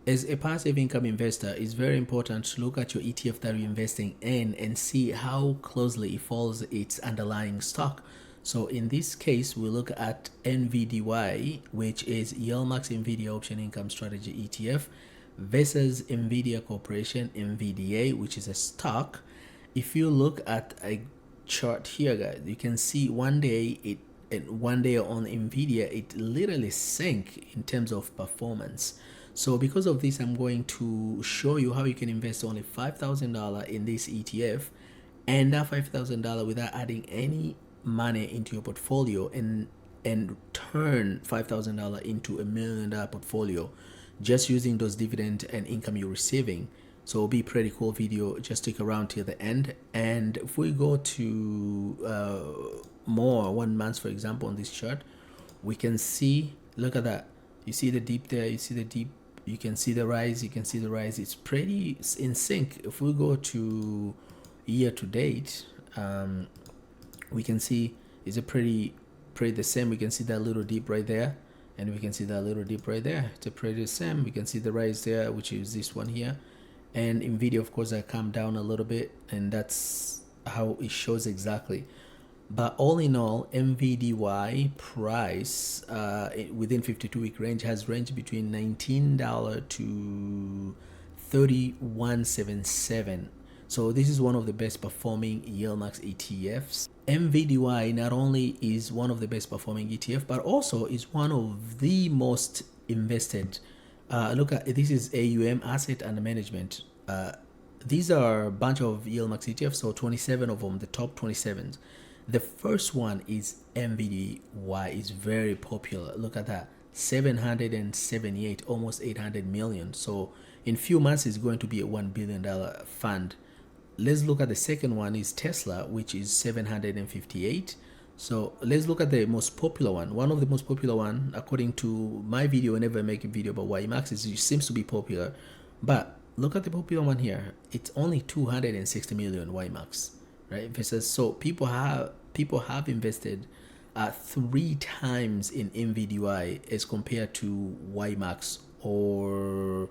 As a passive income investor, it's very important to look at your ETF that you're investing in and see how closely it follows its underlying stock. So in this case, we look at NVDY, which is yieldmax NVIDIA Option Income Strategy ETF, versus NVIDIA Corporation, NVDA, which is a stock. If you look at a chart here, guys, you can see one day on NVIDIA, it literally sank in terms of performance. So because of this, I'm going to show you how you can invest only $5,000 in this ETF, and that $5,000 without adding any money into your portfolio, and turn $5,000 into $1 million portfolio just using those dividend and income you're receiving. So it'll be a pretty cool video. Just stick around till the end. And if we go to more 1 month, for example, on this chart, we can see, look at that. You see the dip there, you see the dip, you can see the rise, you can see the rise. It's pretty in sync. If we go to year to date, we can see it's a pretty the same. We can see that little dip right there, and we can see that little dip right there. It's a pretty the same. We can see the rise there, which is this one here. And NVIDIA, of course, I come down a little bit, and that's how it shows exactly. But all in all, NVDY price within 52-week range has ranged between $19 to $31.77. So this is one of the best performing yieldmax ETFs. NVDY not only is one of the best performing ETF, but also is one of the most invested. Look at this is AUM, asset under management. These are a bunch of yieldmax ETFs, so 27 of them, the top 27s. The first one is NVDY. It's very popular. Look at that, 778, almost 800 million. So in few months, it's going to be a $1 billion fund. Let's look at the second one is Tesla, which is 758. So let's look at the most popular one. One of the most popular one, according to my video, whenever I make a video about yieldmax, it seems to be popular. But look at the popular one here. It's only 260 million yieldmax, right? Versus, so people have invested 3 times in NVDY as compared to yieldmax or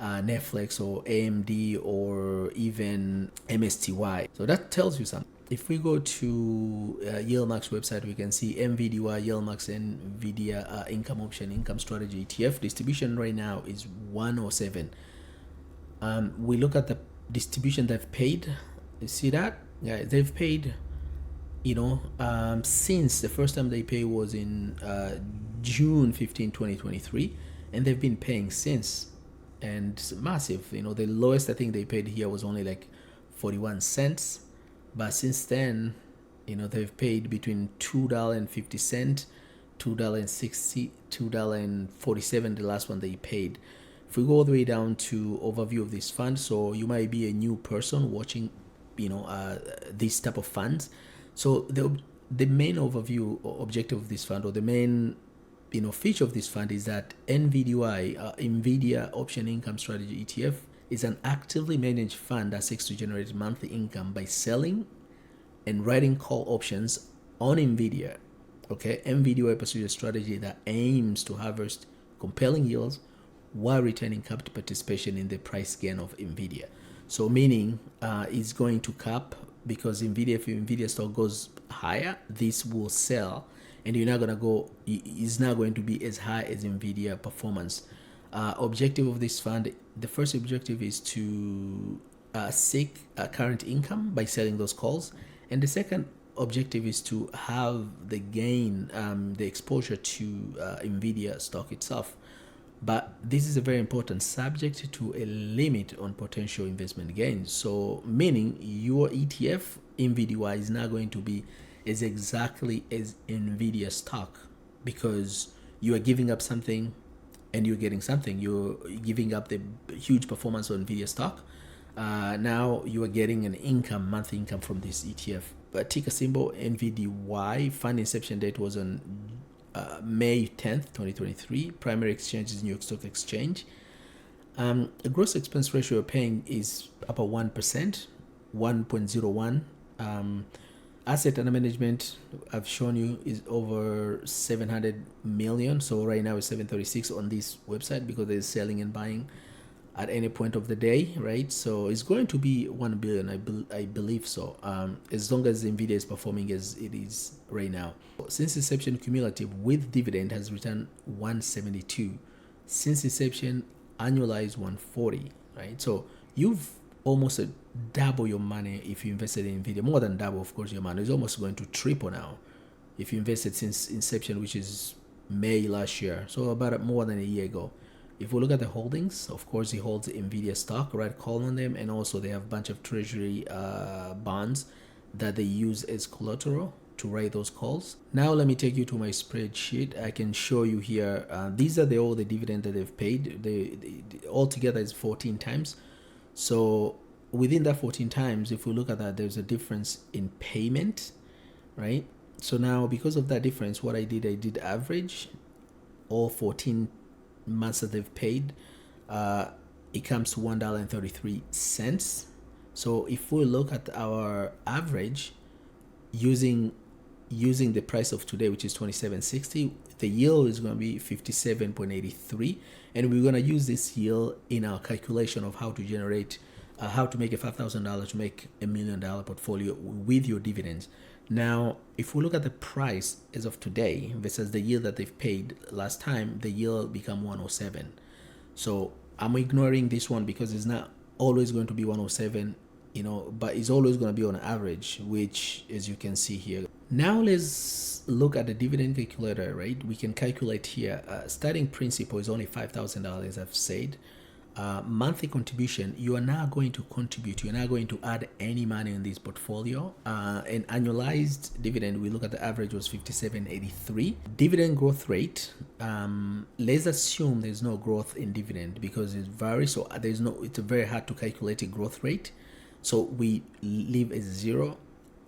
Netflix or AMD or even MSTY. So that tells you something. If we go to yieldmax website, we can see NVDY, yieldmax, and NVIDIA income option income strategy ETF distribution right now is 107. We look at the distribution they've paid. You see that? Yeah, they've paid, since the first time they paid was in June 15, 2023, and they've been paying since, and it's massive. The lowest I think they paid here was only like 41 cents, but since then, they've paid between $2.50, $2.60, $2.47, the last one they paid. If we go all the way down to overview of this fund, so you might be a new person watching this type of funds. So the main overview or objective of this fund, or the main feature of this fund, is that NVDY, NVIDIA Option Income Strategy ETF, is an actively managed fund that seeks to generate monthly income by selling and writing call options on NVIDIA. Okay, NVDY pursues a strategy that aims to harvest compelling yields while retaining capital participation in the price gain of NVIDIA. So meaning it's going to cap, because if NVIDIA stock goes higher, this will sell, and it's not going to be as high as NVIDIA performance. Objective of this fund, the first objective is to seek current income by selling those calls, and the second objective is to have the gain, the exposure to NVIDIA stock itself. But this is a very important subject to a limit on potential investment gains. So meaning your ETF NVDY is not going to be as exactly as NVIDIA stock, because you are giving up something and you're getting something. You're giving up the huge performance on NVIDIA stock. Now you are getting an income, monthly income from this ETF. But ticker symbol NVDY. Fund inception date was on May 10th, 2023. Primary exchange is New York Stock Exchange. The gross expense ratio you're paying is about 1%, 1.01. Asset under management, I've shown you, is over 700 million. So right now it's 736 on this website because there's selling and buying. at any point of the day, right? So it's going to be 1 billion. I believe so. As long as NVIDIA is performing as it is right now. Since inception, cumulative with dividend has returned 172. Since inception, annualized 140, right? So you've almost double your money if you invested in NVIDIA. More than double, of course, your money is almost going to triple now if you invested since inception, which is May last year. So about more than a year ago. If we look at the holdings, of course, he holds NVIDIA stock, right? Call on them, and also they have a bunch of treasury bonds that they use as collateral to write those calls. Now let me take you to my spreadsheet. I can show you here. These are all the dividend that they've paid. They altogether is 14 times. So within that 14 times, if we look at that, there's a difference in payment, right? So now because of that difference, what I did average all 14 months that they've paid. It comes to $1.33. So if we look at our average using the price of today, which is 27.60, the yield is going to be 57.83, and we're going to use this yield in our calculation of how to generate how to make a $5,000 to make $1 million portfolio with your dividends. Now, if we look at the price as of today versus the yield that they've paid last time, the yield become 107. So I'm ignoring this one because it's not always going to be 107, but it's always going to be on average, which as you can see here. Now let's look at the dividend calculator, right? We can calculate here. Starting principal is only $5,000, I've said. Monthly contribution, you are now going to contribute. You're not going to add any money in this portfolio. And annualized dividend, we look at the average was 57.83. Dividend growth rate, let's assume there's no growth in dividend because it varies. So it's very hard to calculate a growth rate. So we leave as 0.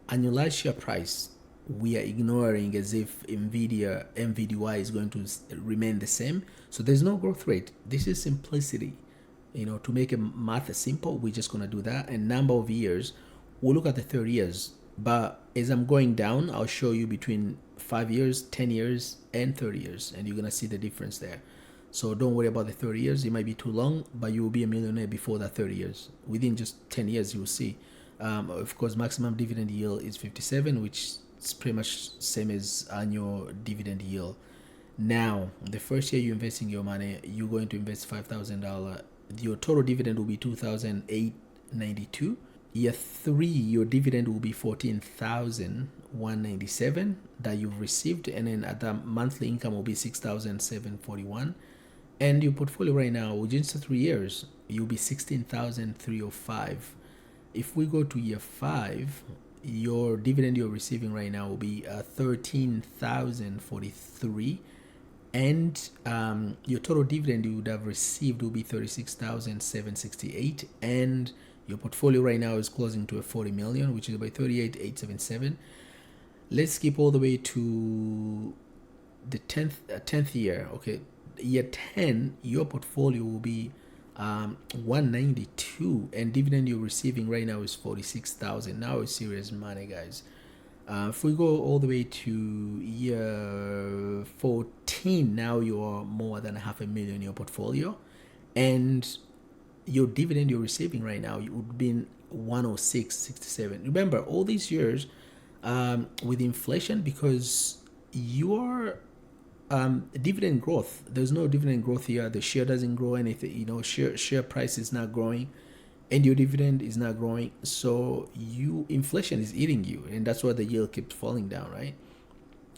Annualized share price, we are ignoring as if NVDY is going to remain the same. So there's no growth rate. This is simplicity. To make a math simple, we're just going to do that. And number of years, we'll look at the 30 years. But as I'm going down, I'll show you between 5 years, 10 years, and 30 years. And you're going to see the difference there. So don't worry about the 30 years. It might be too long, but you will be a millionaire before that 30 years. Within just 10 years, you will see. Of course, maximum dividend yield is 57, which is pretty much same as annual dividend yield. Now, the first year you're investing your money, you're going to invest $5,000. Your total dividend will be $2,892. Year 3, your dividend will be $14,197 that you've received, and then at the monthly income will be $6,741. And your portfolio right now, within 3 years, you'll be $16,305. If we go to year 5, your dividend you're receiving right now will be $13,043. And your total dividend you would have received will be $36,768, and your portfolio right now is closing to a 40 million, which is about 38,877. Let's skip all the way to the 10th year. Okay, year 10, your portfolio will be 192, and dividend you're receiving right now is 46,000. Now it's serious money, guys. If we go all the way to year 14, now you're more than $500,000 in your portfolio, and your dividend you're receiving right now, it would be 106.67. Remember, all these years with inflation, because your dividend growth, there's no dividend growth here. The share doesn't grow anything. Share price is not growing, and your dividend is not growing. So inflation is eating you, and that's why the yield keeps falling down, right?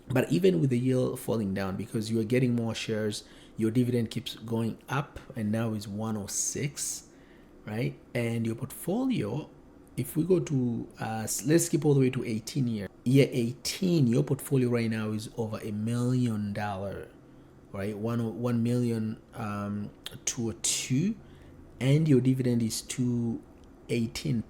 But even with the yield falling down, because you are getting more shares, your dividend keeps going up, and now is 106, right? And your portfolio, if we go to let's skip all the way to 18 years. Year 18, your portfolio right now is over $1 million, right? 1 million 202, and your dividend is 218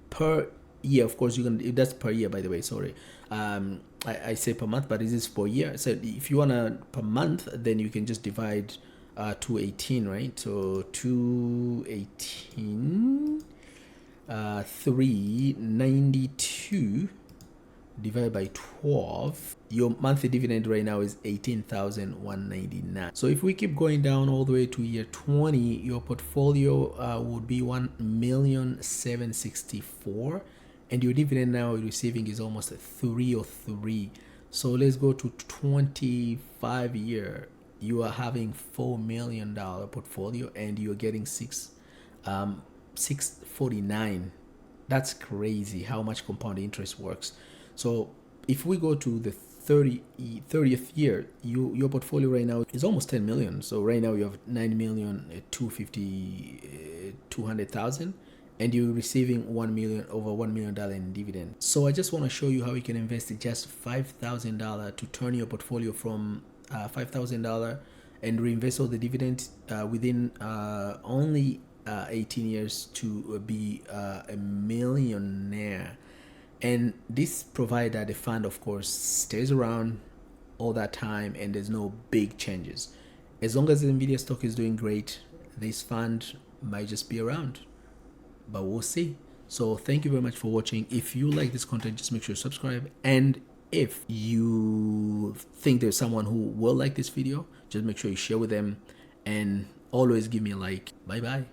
per year. Of course, that's per year, by the way. Sorry, I say per month, but this is per year. So if you wanna per month, then you can just divide 218, right? So 218 392 divided by 12, your monthly dividend right now is 18,199. So if we keep going down all the way to year 20, your portfolio would be 1,764,000, and your dividend now you're receiving is almost 303. So let's go to 25 year. You are having $4 million portfolio and you're getting 649. That's crazy how much compound interest works. So if we go to the 30th year, your portfolio right now is almost 10 million. So right now you have 9,200,000, and you're receiving over $1 million in dividend. So I just want to show you how you can invest just $5,000 to turn your portfolio from $5,000 and reinvest all the dividends within only 18 years to be a millionaire. And this provides that the fund, of course, stays around all that time and there's no big changes. As long as the NVIDIA stock is doing great, this fund might just be around, but we'll see. So thank you very much for watching. If you like this content, just make sure to subscribe. And if you think there's someone who will like this video, just make sure you share with them and always give me a like. Bye bye.